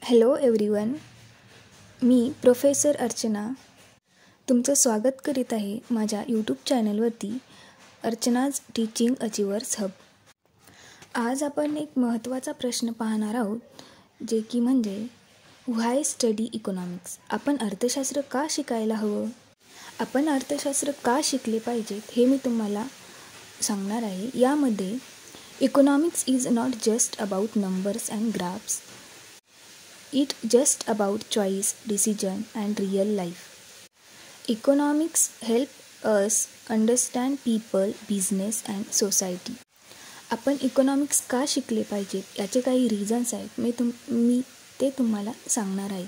Hello everyone, मी professor Archana तुमचं स्वागत करीत आहे माझ्या यूट्यूब चॅनलवरती अर्चनाज टीचिंग अचिव्हर्स हब. आज आपण एक महत्त्वाचा प्रश्न पाहणार आहोत, जे की म्हणजे व्हाय स्टडी इकॉनॉमिक्स. आपण अर्थशास्त्र का शिकायला हवं? आपण अर्थशास्त्र का शिकले पाहिजेत हे मी तुम्हाला सांगणार आहे. यामध्ये economics is not just about numbers and graphs. It just about choice, decision and real life. Economics help us understand people, business and society. आपण इकॉनॉमिक्स का शिकले पाहिजेत याचे काही रिझन्स आहेत. मी ते तुम्हाला सांगणार आहे.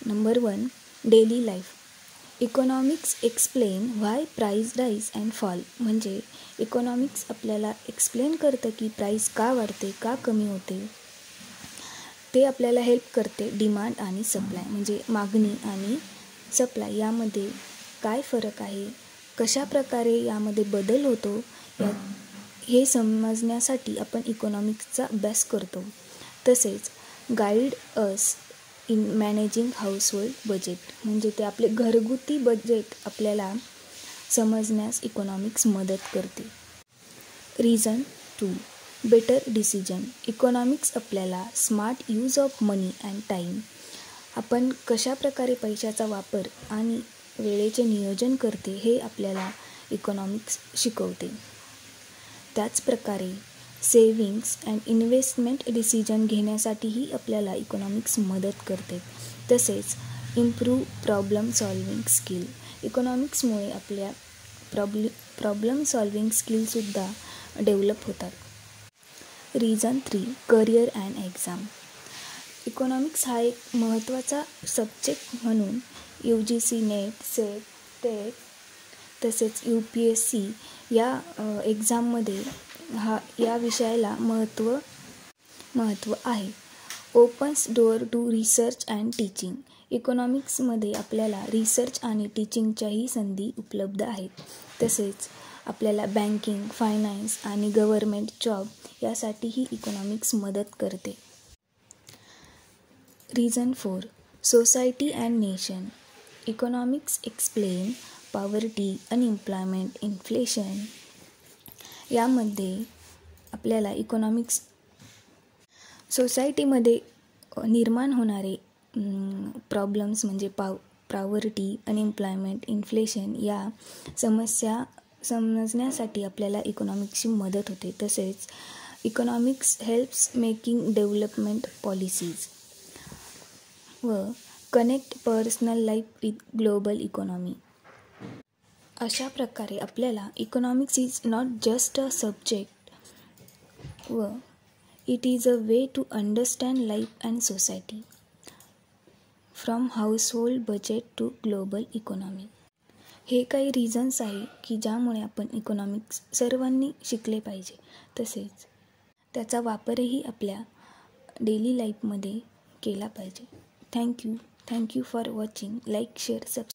Number 1, daily life. Economics explain why price rise and fall. म्हणजे इकॉनॉमिक्स आपल्याला एक्सप्लेन करतं की प्राईस का वाढते, का कमी होते. ते आपल्याला हेल्प करते डिमांड आणि सप्लाय, म्हणजे मागणी आणि सप्लाय यामध्ये काय फरक आहे, कशा प्रकारे यामध्ये बदल होतो, हे समजण्यासाठी आपण इकॉनॉमिक्सचा अभ्यास करतो. तसेच guide us in managing household budget. म्हणजे ते आपले घरगुती बजेट आपल्याला समजण्यास इकॉनॉमिक्स मदत करते. Reason 2, better decision. इकॉनॉमिक्स आपल्याला smart use of money and time, आपण कशा प्रकारे पैशाचा वापर आणि वेळेचे नियोजन करते हे आपल्याला इकॉनॉमिक्स शिकवते. त्याचप्रकारे सेविंग्स अँड इन्व्हेस्टमेंट डिसिजन घेण्यासाठीही आपल्याला इकॉनॉमिक्स मदत करते. तसेच इम्प्रूव्ह प्रॉब्लेम सॉल्विंग स्किल. इकॉनॉमिक्समुळे आपल्या प्रॉब्लेम सॉल्विंग स्किलसुद्धा डेव्हलप होतात. Reason 3, career and exam. Economics हा एक महत्त्वाचा सब्जेक्ट म्हणून UGC नेट, सेट, टेट तसेच UPSC या एक्झाममध्ये या विषयाला महत्त्व आहे. Opens door to research and teaching. इकॉनॉमिक्समध्ये आपल्याला रिसर्च आणि टीचिंगच्याही संधी उपलब्ध आहेत. तसेच आपल्याला बँकिंग, फायनान्स आणि गव्हर्नमेंट जॉब यासाठीही इकॉनॉमिक्स मदत करते. Reason 4, society and nation. Economics explain poverty, unemployment, inflation. यामध्ये आपल्याला इकॉनॉमिक्स सोसायटीमध्ये निर्माण होणारे प्रॉब्लेम्स म्हणजे पॉवर्टी, अनएम्प्लॉयमेंट, इन्फ्लेशन या समस्या समजण्यासाठी आपल्याला इकॉनॉमिक्सची मदत होते. तसेच economics helps making development policies व connect personal life with global economy. अशा प्रकारे आपल्याला economics is not just a subject व it is a way to understand life and society from household budget to global economy. हे काही reasons आहे की ज्यामुळे आपण इकॉनॉमिक्स सर्वांनी शिकले पाहिजे. तसेच त्याचा वापरही आपल्या डेली लाईफमध्ये केला पाहिजे. Thank you for watching. Like, share, subscribe.